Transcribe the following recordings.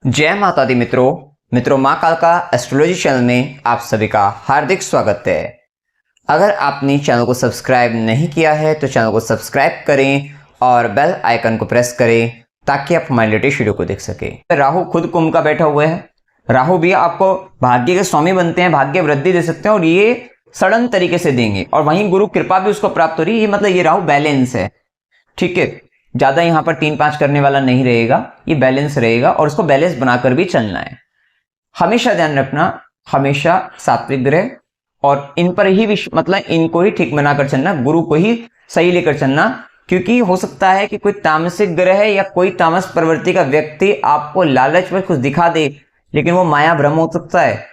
जय माता दी मित्रों माँ काल का एस्ट्रोलॉजी चैनल में आप सभी का हार्दिक स्वागत है। अगर आपने चैनल को सब्सक्राइब नहीं किया है तो चैनल को सब्सक्राइब करें और बेल आइकन को प्रेस करें ताकि आप हमारे लेटेस्ट वीडियो को देख सके। राहु खुद कुंभ का बैठा हुआ है। राहु भी आपको भाग्य के स्वामी बनते हैं, भाग्य वृद्धि दे सकते हैं और ये सडन तरीके से देंगे। और वहीं गुरु कृपा भी उसको प्राप्त हो रही है, मतलब ये राहु बैलेंस है, ठीक है। ज्यादा यहां पर 3-5 करने वाला नहीं रहेगा, ये बैलेंस रहेगा और इसको बैलेंस बनाकर भी चलना है। हमेशा ध्यान रखना, हमेशा सात्विक ग्रह और इन पर ही मतलब इनको ही ठीक बनाकर चलना, गुरु को ही सही लेकर चलना। क्योंकि हो सकता है कि कोई तामसिक ग्रह या कोई तामस प्रवृत्ति का व्यक्ति आपको लालच में कुछ दिखा दे, लेकिन वो माया भ्रम हो सकता है,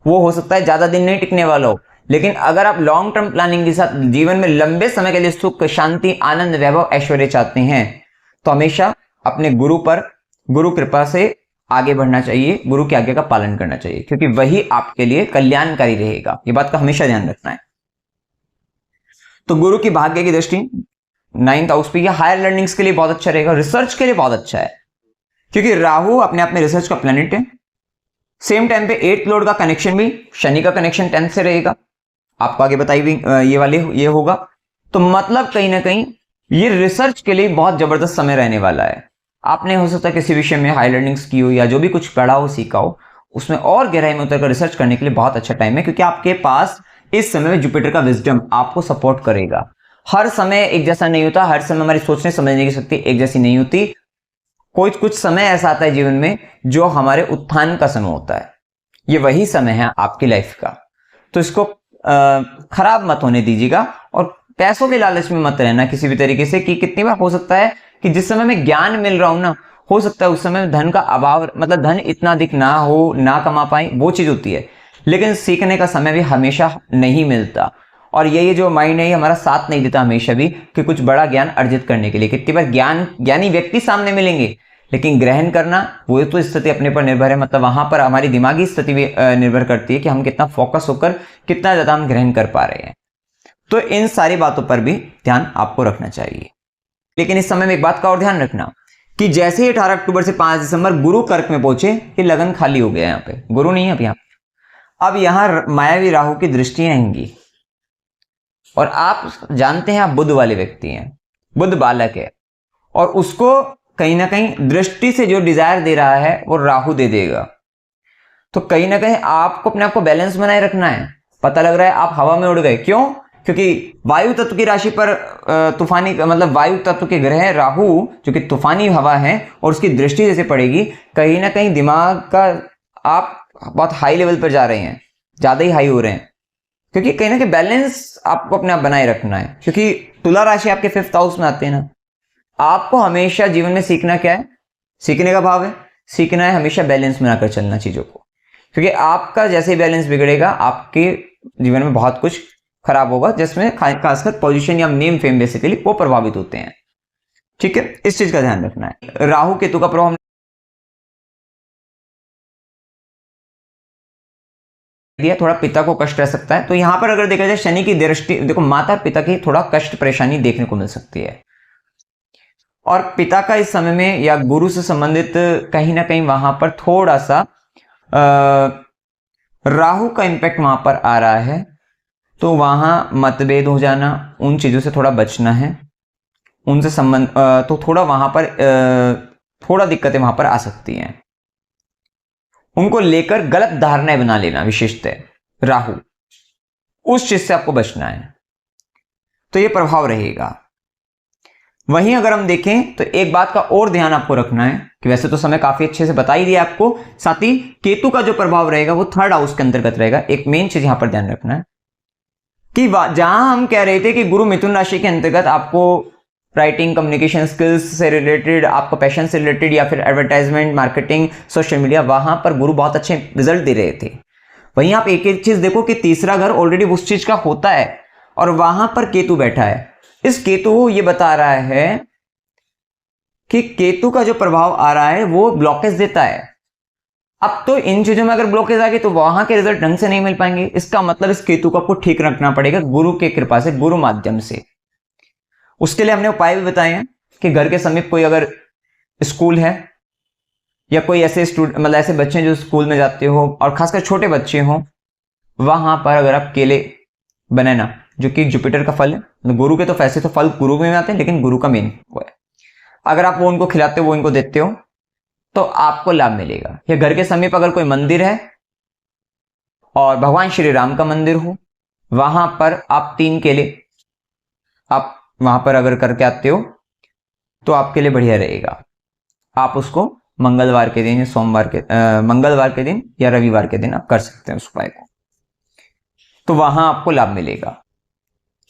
वो हो सकता है ज्यादा दिन नहीं टिकने वाला हो। लेकिन अगर आप लॉन्ग टर्म प्लानिंग के साथ जीवन में लंबे समय के लिए सुख, शांति, आनंद, वैभव, ऐश्वर्य चाहते हैं तो हमेशा अपने गुरु पर, गुरु कृपा से आगे बढ़ना चाहिए, गुरु की आज्ञा का पालन करना चाहिए, क्योंकि वही आपके लिए कल्याणकारी रहेगा। ये बात का हमेशा ध्यान रखना है। तो गुरु की भाग्य की दृष्टि 9th हाउस पे, हायर लर्निंग्स के लिए बहुत अच्छा रहेगा, रिसर्च के लिए बहुत अच्छा है, क्योंकि राहु अपने आप में रिसर्च का प्लैनेट है। सेम टाइम पे 8th लॉर्ड का कनेक्शन भी, शनि का कनेक्शन 10th से रहेगा, आपको आगे बताई भी ये होगा। तो मतलब कहीं ना कहीं ये रिसर्च के लिए बहुत जबरदस्त समय रहने वाला है। आपने हो सकता है किसी विषय में हाई लर्निंग्स की हो या जो भी कुछ पढ़ा हो, सीखा हो, उसमें और गहराई में उतरकर रिसर्च करने के लिए बहुत अच्छा टाइम है, क्योंकि आपके पास इस समय में जुपिटर का विजडम आपको सपोर्ट करेगा। हर समय एक जैसा नहीं होता, हर समय हमारी सोचने समझने की शक्ति एक जैसी नहीं होती। कुछ समय ऐसा आता है जीवन में जो हमारे उत्थान का समय होता है, ये वही समय है आपकी लाइफ का। तो इसको खराब मत होने दीजिएगा और पैसों के लालच में मत रहना किसी भी तरीके से। कि कितनी बार हो सकता है कि जिस समय में ज्ञान मिल रहा हूं ना, हो सकता है उस समय धन का अभाव, मतलब धन इतना अधिक ना हो, ना कमा पाए, वो चीज होती है। लेकिन सीखने का समय भी हमेशा नहीं मिलता और ये जो माइंड है ये हमारा साथ नहीं देता हमेशा भी कि कुछ बड़ा ज्ञान अर्जित करने के लिए। कितनी बार ज्ञानी व्यक्ति सामने मिलेंगे, लेकिन ग्रहण करना वो तो स्थिति अपने पर निर्भर है, मतलब वहां पर हमारी दिमागी स्थिति भी निर्भर करती है कि हम कितना फोकस होकर कितना ज्यादा हम ग्रहण कर पा रहे हैं। तो इन सारी बातों पर भी ध्यान आपको रखना चाहिए। लेकिन इस समय में एक बात का और ध्यान रखना कि जैसे ही 18 अक्टूबर से 5 दिसंबर गुरु कर्क में पहुंचे, ये लगन खाली हो गया। यहाँ पे गुरु नहीं है अब यहाँ मायावी राहु की दृष्टि आएंगी। और आप जानते हैं आप बुध वाले व्यक्ति हैं, बुध बालक है और उसको कहीं ना कहीं दृष्टि से जो डिजायर दे रहा है वो राहु दे देगा। तो कहीं ना कहीं आपको अपने आप को बैलेंस बनाए रखना है। पता लग रहा है आप हवा में उड़ गए, क्यों? क्योंकि वायु तत्व की राशि पर तूफानी, मतलब वायु तत्व के ग्रह राहु जो कि तूफानी हवा है और उसकी दृष्टि जैसे पड़ेगी, कहीं ना कहीं दिमाग का आप बहुत हाई लेवल पर जा रहे हैं, ज्यादा ही हाई हो रहे हैं, क्योंकि कहीं ना कहीं बैलेंस आपको अपने आप बनाए रखना है। क्योंकि तुला राशि आपके 5th हाउस में आते हैं ना, आपको हमेशा जीवन में सीखना क्या है, सीखने का भाव है, सीखना है हमेशा बैलेंस बनाकर चलना चीजों को। क्योंकि आपका जैसे ही बैलेंस बिगड़ेगा आपके जीवन में बहुत कुछ खराब होगा, जिसमें खासकर पोजीशन या नेम फेम बेसिकली वो प्रभावित होते हैं। ठीक है, इस चीज का ध्यान रखना है। राहु केतु का प्रभाव दिया, थोड़ा पिता को कष्ट रह सकता है। तो यहां पर अगर देखा जाए शनि की दृष्टि, देखो माता पिता की थोड़ा कष्ट परेशानी देखने को मिल सकती है। और पिता का इस समय में या गुरु से संबंधित कहीं ना कहीं वहां पर थोड़ा सा राहु का इंपैक्ट वहां पर आ रहा है। तो वहां मतभेद हो जाना, उन चीजों से थोड़ा बचना है, उनसे संबंध तो थोड़ा वहां पर थोड़ा दिक्कतें वहां पर आ सकती हैं। उनको लेकर गलत धारणाएं बना लेना, विशेषतः राहु, उस चीज से आपको बचना है। तो ये प्रभाव रहेगा। वहीं अगर हम देखें तो एक बात का और ध्यान आपको रखना है कि वैसे तो समय काफी अच्छे से बता ही दिया आपको, साथ ही केतु का जो प्रभाव रहेगा वो 3rd हाउस के अंतर्गत रहेगा। एक मेन चीज यहां पर ध्यान रखना है कि जहां हम कह रहे थे कि गुरु मिथुन राशि के अंतर्गत आपको राइटिंग, कम्युनिकेशन स्किल्स से रिलेटेड, आपको पैशन से रिलेटेड या फिर एडवर्टाइजमेंट, मार्केटिंग, सोशल मीडिया, वहां पर गुरु बहुत अच्छे रिजल्ट दे रहे थे। वहीं आप एक एक चीज देखो कि तीसरा घर ऑलरेडी उस चीज का होता है और वहां पर केतु बैठा है। इस केतु ये बता रहा है कि केतु का जो प्रभाव आ रहा है वो ब्लॉकेज देता है। अब तो इन चीजों में अगर ब्लॉकेज आ गई तो वहां के रिजल्ट ढंग से नहीं मिल पाएंगे। इसका मतलब इस केतु को आपको ठीक रखना पड़ेगा गुरु के कृपा से, गुरु माध्यम से। उसके लिए हमने उपाय भी बताए हैं कि घर के समीप कोई अगर स्कूल है या कोई ऐसे स्टूडेंट मतलब ऐसे बच्चे जो स्कूल में जाते हो और खासकर छोटे बच्चे हो, वहां पर अगर आप केले, बनाना जो कि जुपिटर का फल है, गुरु के तो वैसे तो फल गुरु में आते हैं लेकिन गुरु का मेन वो है, अगर आप वो उनको खिलाते हो, वो इनको देते हो तो आपको लाभ मिलेगा। या घर के समीप अगर कोई मंदिर है और भगवान श्री राम का मंदिर हो, वहां पर आप 3 केले आप वहां पर अगर करके आते हो तो आपके लिए बढ़िया रहेगा। आप उसको मंगलवार के दिन या मंगलवार के दिन या रविवार के दिन आप कर सकते हैं उस उपाय को, तो वहां आपको लाभ मिलेगा।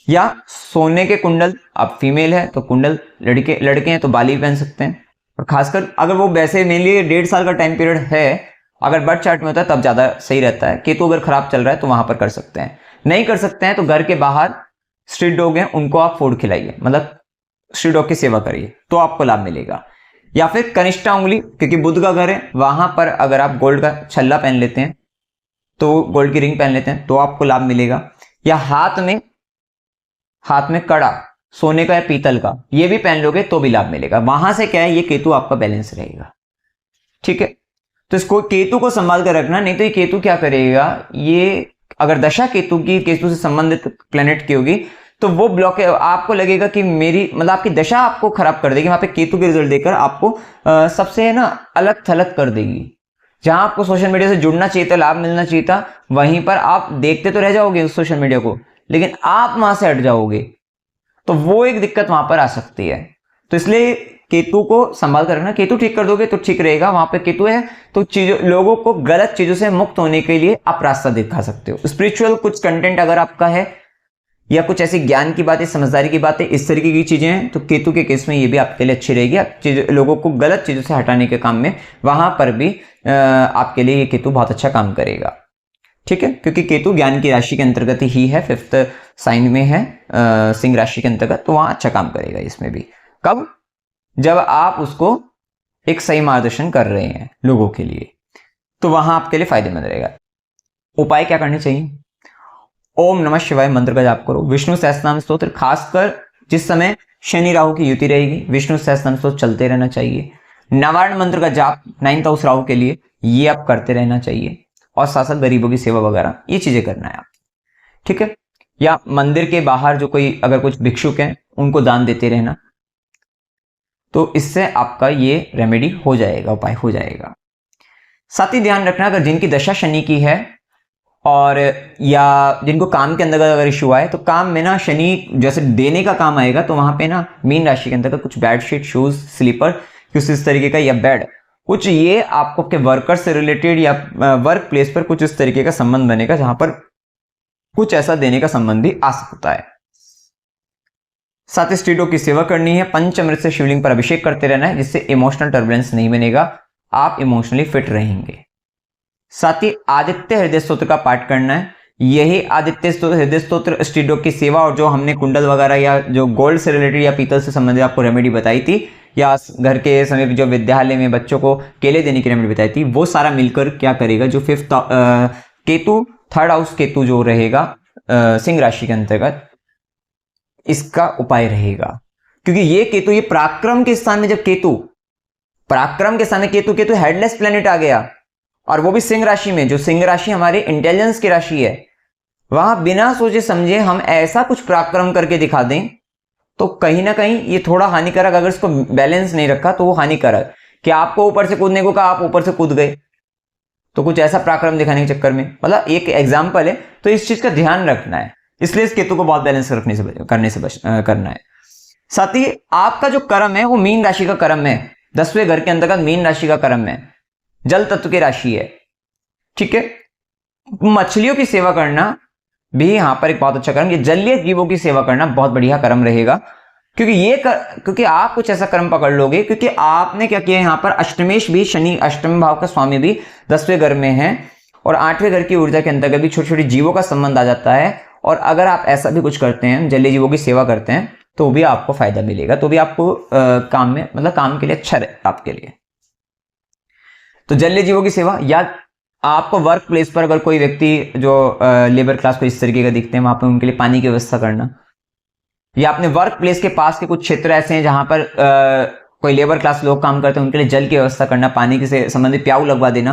या सोने के कुंडल, आप फीमेल है तो कुंडल, लड़के हैं तो बाली पहन सकते हैं। और खासकर अगर वो वैसे मेनली 1.5 साल का टाइम पीरियड है, अगर बर्थ चार्ट में होता है तब ज्यादा सही रहता है। केतु अगर खराब चल रहा है तो वहां पर कर सकते हैं, नहीं कर सकते हैं तो घर के बाहर स्ट्रीट डॉग हैं उनको आप फूड खिलाइए, मतलब स्ट्रीट डॉग की सेवा करिए तो आपको लाभ मिलेगा। या फिर कनिष्ठा उंगली, क्योंकि बुध का घर है, वहां पर अगर आप गोल्ड का छल्ला पहन लेते हैं तो गोल्ड की रिंग पहन लेते हैं तो आपको लाभ मिलेगा। या हाथ में कड़ा सोने का या पीतल का ये भी पहन लोगे तो भी लाभ मिलेगा। वहां से क्या है, ये केतु आपका बैलेंस रहेगा। ठीक है, तो इसको केतु को संभाल कर रखना, नहीं तो ये केतु क्या करेगा, ये अगर दशा केतु से संबंधित प्लेनेट की होगी तो वो ब्लॉक है, आपको लगेगा कि मेरी मतलब आपकी दशा आपको खराब कर देगी। वहां पे केतु के रिजल्ट देकर आपको सबसे ना अलग थलग कर देगी। जहां आपको सोशल मीडिया से जुड़ना चाहिए था, लाभ मिलना चाहिए था, वहीं पर आप देखते तो रह जाओगे उस सोशल मीडिया को, लेकिन आप वहां से हट जाओगे, तो वो एक दिक्कत वहां पर आ सकती है। तो इसलिए केतु को संभाल कर रखना, केतु ठीक कर दोगे तो ठीक रहेगा। वहां पे केतु है तो लोगों को गलत चीजों से मुक्त होने के लिए आप रास्ता दिखा सकते हो। स्पिरिचुअल कुछ कंटेंट अगर आपका है या कुछ ऐसी ज्ञान की बातें, समझदारी की बातें, इस तरीके की चीजें हैं, तो केतु के केस में ये भी आपके लिए अच्छी रहेगी। आप लोगों को गलत चीजों से हटाने के काम में वहां पर भी आपके लिए ये केतु बहुत अच्छा काम करेगा। ठीक है, क्योंकि केतु ज्ञान की राशि के अंतर्गत ही है, 5th साइन में है, सिंह राशि के अंतर्गत, तो वहां अच्छा काम करेगा इसमें भी। कब? जब आप उसको एक सही मार्गदर्शन कर रहे हैं लोगों के लिए, तो वहां आपके लिए फायदेमंद रहेगा। उपाय क्या करने चाहिए? ओम नमः शिवाय मंत्र का जाप करो, विष्णु सहस्त्रनाम स्तोत्र, खासकर जिस समय शनि राहु की युति रहेगी विष्णु सहस्त्रनाम स्तोत्र चलते रहना चाहिए। नवारण मंत्र का जाप 9th हाउस राहु के लिए ये आप करते रहना चाहिए, और साथ साथ गरीबों की सेवा वगैरह ये चीजें करना है आप। ठीक है, या मंदिर के बाहर जो कोई अगर कुछ भिक्षुक हैं उनको दान देते रहना, तो इससे आपका ये रेमेडी हो जाएगा, उपाय हो जाएगा। साथ ही ध्यान रखना, अगर जिनकी दशा शनि की है और या जिनको काम के अंदर अगर इशू आए, तो काम में ना शनि जैसे देने का काम आएगा, तो वहां पे ना मीन राशि के अंदर कुछ बेडशीट, शूज, स्लीपर, कुछ इस तरीके का, या बेड कुछ, ये आपको आपके वर्कर से रिलेटेड या वर्क प्लेस पर कुछ इस तरीके का संबंध बनेगा जहां पर कुछ ऐसा देने का संबंध भी आ सकता है। साथ ही स्त्रीडों की सेवा करनी है, पंचामृत से शिवलिंग पर अभिषेक करते रहना है, जिससे इमोशनल टर्बुलेंस नहीं बनेगा, आप इमोशनली फिट रहेंगे। साथ ही आदित्य हृदय स्तोत्र का पाठ करना है। यही आदित्य हृदय स्तोत्र स्त्रीडों की सेवा, और जो हमने कुंडल वगैरह या जो गोल्ड से रिलेटेड या पीतल से संबंधित आपको रेमेडी बताई थी, या घर के समीप जो विद्यालय में बच्चों को केले देने की रेमेडी बताई थी, वो सारा मिलकर क्या करेगा, जो 5th Ketu 3rd house Ketu जो रहेगा सिंह राशि के अंतर्गत, इसका उपाय रहेगा। क्योंकि ये केतु, ये पराक्रम के स्थान में, जब पराक्रम के स्थान में केतु हेडलेस प्लेनेट आ गया, और वो भी सिंह राशि में, जो सिंह राशि हमारे इंटेलिजेंस की राशि है, वहां बिना सोचे समझे हम ऐसा कुछ पराक्रम करके दिखा दें, तो कहीं ना कहीं ये थोड़ा हानिकारक, अगर इसको बैलेंस नहीं रखा तो वो हानिकारक। कि आपको ऊपर से कूदने को कहा, आप ऊपर से कूद गए, तो कुछ ऐसा पराक्रम दिखाने के चक्कर में, मतलब एक एग्जाम्पल है, तो इस चीज का ध्यान रखना है। इसलिए इस केतु को बहुत बैलेंस करना है। साथ ही आपका जो कर्म है वो मीन राशि का कर्म है, 10वें घर के अंतर्गत मीन राशि का कर्म है, जल तत्व की राशि है। ठीक है, मछलियों की सेवा करना भी यहां पर एक बहुत अच्छा कर्म, ये जलीय जीवों की सेवा करना बहुत बढ़िया कर्म रहेगा। क्योंकि आप कुछ ऐसा कर्म पकड़ लोगे, क्योंकि आपने क्या किया, यहां पर अष्टमेश भी, शनि अष्टम भाव का स्वामी भी 10वें घर में है, और 8वें घर की ऊर्जा के अंतर्गत भी छोटे छोटे जीवों का संबंध आ जाता है। और अगर आप ऐसा भी कुछ करते हैं, जलीय जीवों की सेवा करते हैं, तो भी आपको फायदा मिलेगा, तो भी आपको काम में, मतलब काम के लिए अच्छा रहेगा आपके लिए। तो जलीय जीवों की सेवा, या आपको वर्क प्लेस पर अगर कोई व्यक्ति जो लेबर क्लास को इस तरीके का दिखते हैं, वहां पर उनके लिए पानी की व्यवस्था करना, या अपने वर्क प्लेस के पास के कुछ क्षेत्र ऐसे हैं जहां पर कोई लेबर क्लास लोग काम करते हैं, उनके लिए जल की व्यवस्था करना, पानी के से संबंधित प्याऊ लगवा देना,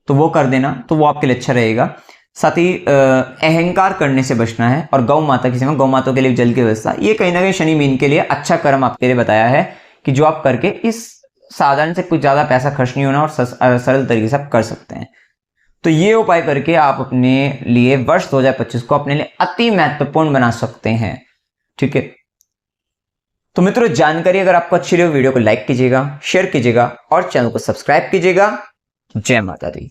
तो वो कर देना, तो वो आपके लिए अच्छा रहेगा। साथ ही अहंकार करने से बचना है और गौ माता की सेवा, गौ माता के लिए जल की व्यवस्था, ये कहीं ना कहीं शनि मीन के लिए अच्छा कर्म आपके लिए बताया है कि जो आप करके इस साधारण से कुछ ज्यादा पैसा खर्च नहीं होना और सरल तरीके से आप कर सकते हैं। तो ये उपाय करके आप अपने लिए वर्ष 2025 को अपने लिए अति महत्वपूर्ण बना सकते हैं। ठीक है, तो मित्रों जानकारी अगर आपको अच्छी लगी वीडियो को लाइक कीजिएगा, शेयर कीजिएगा और चैनल को सब्सक्राइब कीजिएगा। जय माता दी।